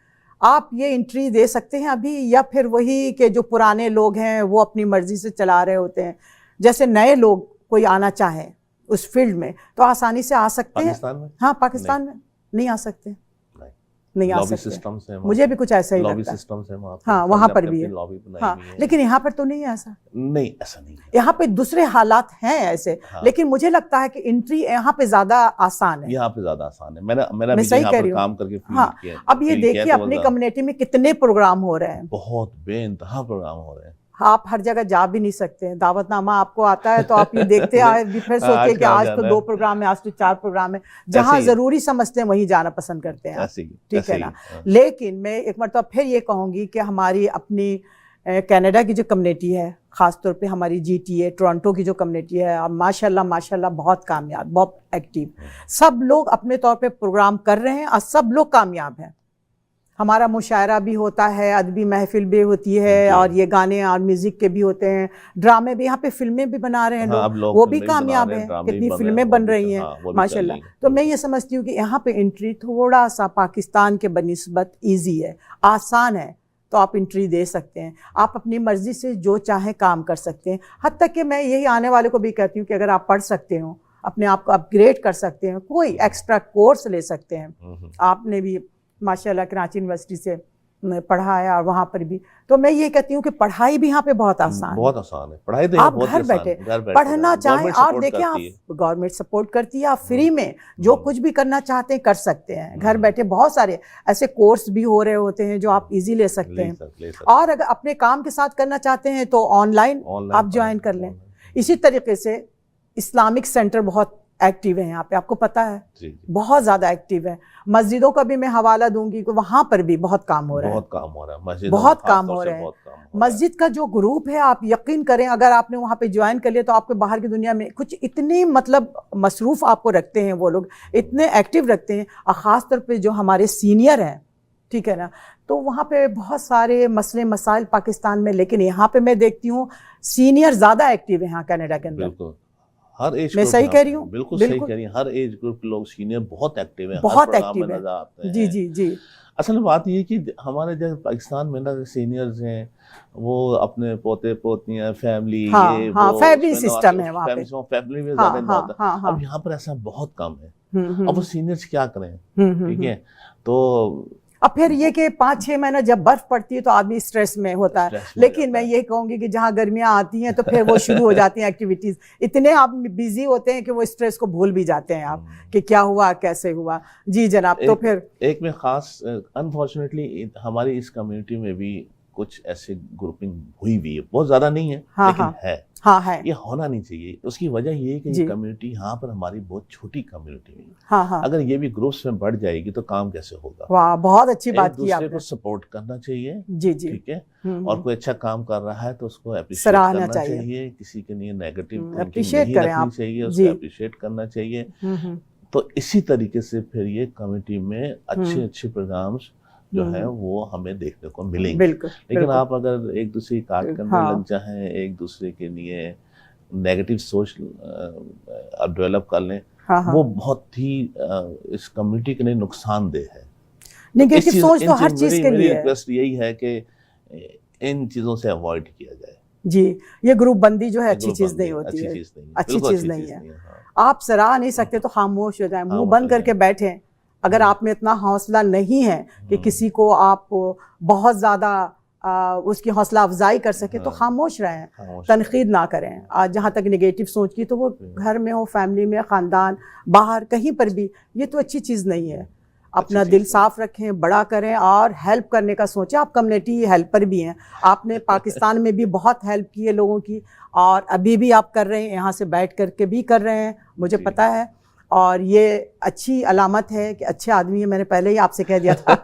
आप ये एंट्री दे सकते हैं अभी, या फिर वही कि जो पुराने लोग हैं वो अपनी मर्जी से चला रहे होते हैं? जैसे नए लोग कोई आना चाहे उस फील्ड में तो आसानी से आ सकते हैं? हाँ, पाकिस्तान में नहीं आ सकते, नहीं आ सकते। मुझे भी कुछ ऐसा ही लगता है। हाँ, वहाँ पर भी है, हाँ, लेकिन यहाँ पर तो नहीं है ऐसा। नहीं, ऐसा नहीं है। यहाँ पे दूसरे हालात हैं ऐसे, लेकिन मुझे लगता है कि एंट्री यहाँ पे ज्यादा आसान है। यहाँ पे ज्यादा आसान है। मैंने भी यहाँ पर काम करके हाँ, अब ये देखिए अपनी कम्युनिटी में कितने प्रोग्राम हो रहे हैं, बहुत बेइंतहा प्रोग्राम हो रहे हैं। आप हर जगह जा भी नहीं सकते हैं, दावतनामा आपको आता है तो आप ये देखते हैं, फिर सोचे कि आज तो 2 प्रोग्राम है, आज तो 4 प्रोग्राम है, जहां जरूरी समझते हैं वहीं जाना पसंद करते हैं, ठीक है ना। लेकिन मैं एक मरतबा फिर ये कहूँगी कि हमारी अपनी कनाडा की जो कम्युनिटी है, ख़ासतौर पे हमारी GTA टोरंटो की जो कम्युनिटी है, अब माशाल्लाह माशाल्लाह बहुत कामयाब, बहुत एक्टिव, सब लोग अपने तौर पे प्रोग्राम कर रहे हैं और सब लोग कामयाब हैं। हमारा मुशायरा भी होता है, अदबी महफिल भी होती है, और ये गाने और म्यूजिक के भी होते हैं, ड्रामे भी, यहाँ पे फिल्में भी बना रहे हैं लोग, वो भी कामयाब हैं, कितनी फिल्में बन रही हैं माशाल्लाह। तो मैं ये समझती हूँ कि यहाँ पे एंट्री थोड़ा सा पाकिस्तान के बनिस्बत ईजी है, आसान है, तो आप एंट्री दे सकते हैं, आप अपनी मर्जी से जो चाहें काम कर सकते हैं। हद तक कि मैं यही आने वाले को भी कहती हूँ कि अगर आप पढ़ सकते हो, अपने आप को अपग्रेड कर सकते हैं, कोई एक्स्ट्रा कोर्स ले सकते हैं। आपने भी माशाल्लाह कराची यूनिवर्सिटी से पढ़ा है और वहाँ पर भी, तो मैं ये कहती हूँ कि पढ़ाई भी यहाँ पे बहुत आसान है, बहुत आसान है पढ़ाई, तो आप बहुत घर बैठे पढ़ना चाहें, और देखिए आप गवर्नमेंट सपोर्ट करती है, आप फ्री में जो कुछ भी करना चाहते हैं कर सकते हैं घर बैठे। बहुत सारे ऐसे कोर्स भी हो रहे होते हैं जो आप इजी ले सकते हैं, और अगर अपने काम के साथ करना चाहते हैं तो ऑनलाइन आप ज्वाइन कर लें। इसी तरीके से इस्लामिक सेंटर बहुत एक्टिव है यहाँ पे, आपको पता है, बहुत ज्यादा एक्टिव है। मस्जिदों का भी मैं हवाला दूंगी कि वहां पर भी बहुत काम हो रहा है, बहुत काम हो रहा है, बहुत काम हो रहा है। मस्जिद का जो ग्रुप है, आप यकीन करें, अगर आपने वहां पे ज्वाइन कर लिया तो आपके बाहर की दुनिया में कुछ इतनी मतलब मसरूफ आपको रखते हैं वो लोग, इतने एक्टिव रखते हैं, और ख़ास तौर पे जो हमारे सीनियर हैं, ठीक है ना, तो वहाँ पे बहुत सारे मसले मसाइल पाकिस्तान में, लेकिन यहाँ पे मैं देखती हूँ सीनियर ज़्यादा एक्टिव है यहाँ कनाडा के अंदर। हर एज मैं सही कह रही हूँ? बिल्कुल सही कह रही हैं, हर एज ग्रुप के लोग सीनियर बहुत एक्टिव हैं, बहुत एक्टिव है। जी जी जी। असल में बात ये कि हमारे जैसे पाकिस्तान में ना सीनियर्स हैं, वो अपने पोते पोतियां फैमिली, फैमिली सिस्टम है वहाँ पे, फैमिली में ज्यादा इन्वॉल्व है। अब यहाँ पर ऐसा बहुत कम है। अब वो सीनियर्स क्या करें, ठीक है, तो अब फिर ये कि 5-6 महीना जब बर्फ पड़ती है तो आदमी स्ट्रेस में होता है, लेकिन मैं ये कहूंगी कि जहाँ गर्मियाँ आती हैं तो फिर वो शुरू हो जाती हैं एक्टिविटीज, इतने आप बिजी होते हैं कि वो स्ट्रेस को भूल भी जाते हैं आप कि क्या हुआ कैसे हुआ। जी जनाब। तो फिर एक में खास अनफॉर्चुनेटली हमारी इस कम्युनिटी में भी कुछ ऐसे ग्रुपिंग हुई हुई है, बहुत ज्यादा नहीं है, लेकिन है। है, ये होना नहीं चाहिए। उसकी वजह ये है कि ये कम्युनिटी यहाँ पर हमारी बहुत छोटी कम्युनिटी है। अगर ये भी ग्रुप्स में बढ़ जाएगी तो काम कैसे होगा। वाह, बहुत अच्छी बात की आपने। दूसरे को सपोर्ट करना चाहिए, जी जी, ठीक है, और कोई अच्छा काम कर रहा है तो उसको अप्रिशिएट करना चाहिए, किसी के लिए नेगेटिव अप्रिशिएट करें आप, चाहिए, उसको अप्रिशिएट करना चाहिए। तो इसी तरीके से फिर ये कम्युनिटी में अच्छे अच्छे प्रोग्राम्स जो है वो हमें देखने को मिलेंगे। लेकिन आप अगर एक दूसरे की काट करने लग जाएं, एक दूसरे के लिए नेगेटिव सोच डेवलप कर लें, वो बहुत ही इस कम्युनिटी के लिए नुकसानदेह है। नेगेटिव सोच तो हर चीज के लिए है। रिक्वेस्ट यही है कि इन चीजों से अवॉइड किया जाए। जी, ये ग्रुप बंदी जो है अच्छी चीज नहीं होती है, अच्छी चीज नहीं है। आप सराह नहीं सकते तो खामोश हो जाए, मुंह बंद करके बैठे। अगर आप में इतना हौसला नहीं है कि किसी को आप बहुत ज़्यादा उसकी हौसला अफजाई कर सके तो खामोश रहें, तनकीद ना करें। आज जहाँ तक नेगेटिव सोच की, तो वो घर में हो, फैमिली में, ख़ानदान, बाहर कहीं पर भी, ये तो अच्छी चीज़ नहीं है। अपना दिल साफ रखें, बड़ा करें और हेल्प करने का सोचें। आप कम्युनिटी हेल्पर भी हैं, आपने पाकिस्तान में भी बहुत हेल्प की है लोगों की, और अभी भी आप कर रहे हैं, यहाँ से बैठ करके भी कर रहे हैं, मुझे पता है, और ये अच्छी अलामत है कि अच्छे आदमी है। मैंने पहले ही आपसे कह दिया था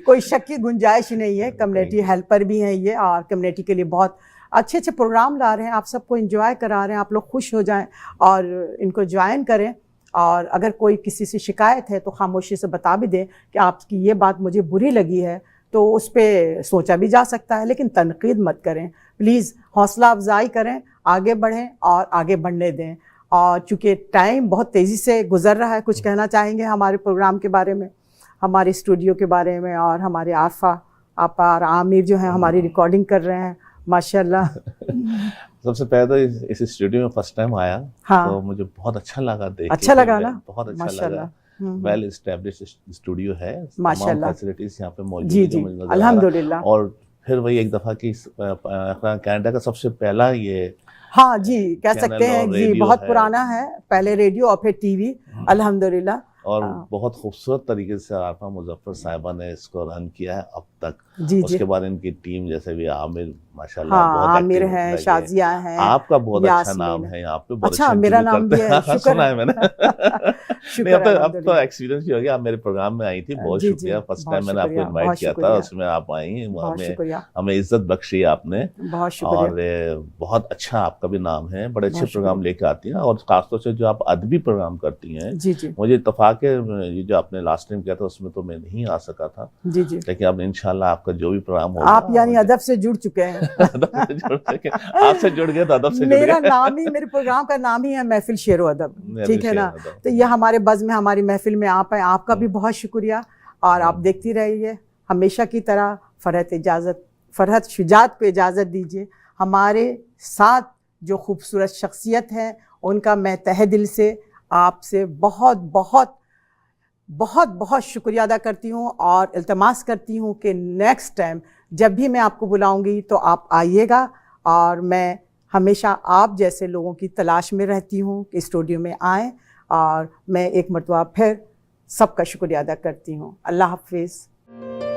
कोई शक की गुंजाइश ही नहीं है। कम्युनिटी हेल्पर भी हैं ये, और कम्युनिटी के लिए बहुत अच्छे अच्छे प्रोग्राम ला रहे हैं, आप सबको एंजॉय करा रहे हैं। आप लोग खुश हो जाएं और इनको ज्वाइन करें, और अगर कोई किसी से शिकायत है तो खामोशी से बता भी दें कि आपकी ये बात मुझे बुरी लगी है, तो उस पर सोचा भी जा सकता है, लेकिन तनकीद मत करें प्लीज़। हौसला अफजाई करें, आगे बढ़ें और आगे बढ़ने दें। और चूँकि टाइम बहुत तेज़ी से गुजर रहा है, कुछ कहना चाहेंगे हमारे प्रोग्राम के बारे में, हमारे स्टूडियो के बारे में, और हमारे आरफा आपा और आमिर जो हैं हमारी रिकॉर्डिंग कर रहे हैं माशाल्लाह। सबसे पहले तो इस स्टूडियो में फर्स्ट टाइम आया, तो मुझे बहुत अच्छा लगा देख के। अच्छा लगा ना? बहुत अच्छा लगा। वेल एस्टैब्लिश्ड स्टूडियो है, माशाल्लाह, फैसिलिटीज यहाँ पे मौजूद जी जी, अल्हम्दुलिल्लाह। और फिर वही एक दफ़ा की कनाडा का सबसे पहला ये, हाँ जी, कह सकते हैं जी, बहुत पुराना है, पहले रेडियो और फिर टीवी, अल्हम्दुलिल्लाह। और बहुत खूबसूरत तरीके से आरफा मुजफ्फर साहिबा ने इसको रन किया है अब तक। जी, उसके बाद इनकी टीम जैसे भी आमिर माशाल्लाह हाँ, बहुत आमिर active हैं, लगे। शाजिया हैं, आपका बहुत अच्छा यास्मीन नाम है, यहाँ पे बहुत अच्छा, अच्छे मेरा इंटरव्यू नाम करते भी हैं। है, शुक्र सुना है मैंने। शुक्र नहीं, अब तो अल्हम्दुलिल्लाह। एक्सपीरियंस भी हो गया, आप मेरे प्रोग्राम में आई थी, बहुत जी, जी, शुक्रिया। फर्स्ट बहुत टाइम मैंने आपको शुक्रिया, इनवाइट बहुत किया था, शुक्रिया, उसमें आप आई, बहुत शुक्रिया, हमें इज्जत बख्शी आपने। बहुत शुक्रिया, और बहुत अच्छा आपका भी नाम है, बड़े अच्छे बहुत प्रोग्राम शुक्रिया। लेके आती हैं, और खासतौर से जो आप अदबी प्रोग्राम करती हैं, जी, जी, मुझे इत्तेफाक है, ये जो आपने लास्ट टाइम किया था उसमें तो मैं नहीं आ सका था, जी, जी। लेकिन अब इंशाल्लाह आपका जो भी प्रोग्राम होगा आप यानी मुझे अदब से जुड़ चुके हैं। अदब से जुड़ सके। आपसे जुड़ गए तो अदब से जुड़ मेरा गए। नाम ही, मेरे प्रोग्राम का नाम ही है महफिल शेरो अदब, मैं भी ठीक है शेर ना? अदब। तो ये हमारे बज़्म में, हमारी महफिल में आप हैं, आपका भी बहुत शुक्रिया। और आप हम्म। देखती रहिए हमेशा की तरह। फरहत शुजात को इजाज़त दीजिए। हमारे साथ जो खूबसूरत शख्सियत है, उनका मैं तहे दिल से आपसे बहुत बहुत बहुत बहुत शुक्रिया अदा करती हूँ, और इल्तमास करती हूँ कि नेक्स्ट टाइम जब भी मैं आपको बुलाऊंगी तो आप आइएगा। और मैं हमेशा आप जैसे लोगों की तलाश में रहती हूँ कि स्टूडियो में आएँ, और मैं एक मरतबा फिर सबका शुक्रिया अदा करती हूँ। अल्लाह हाफिज़।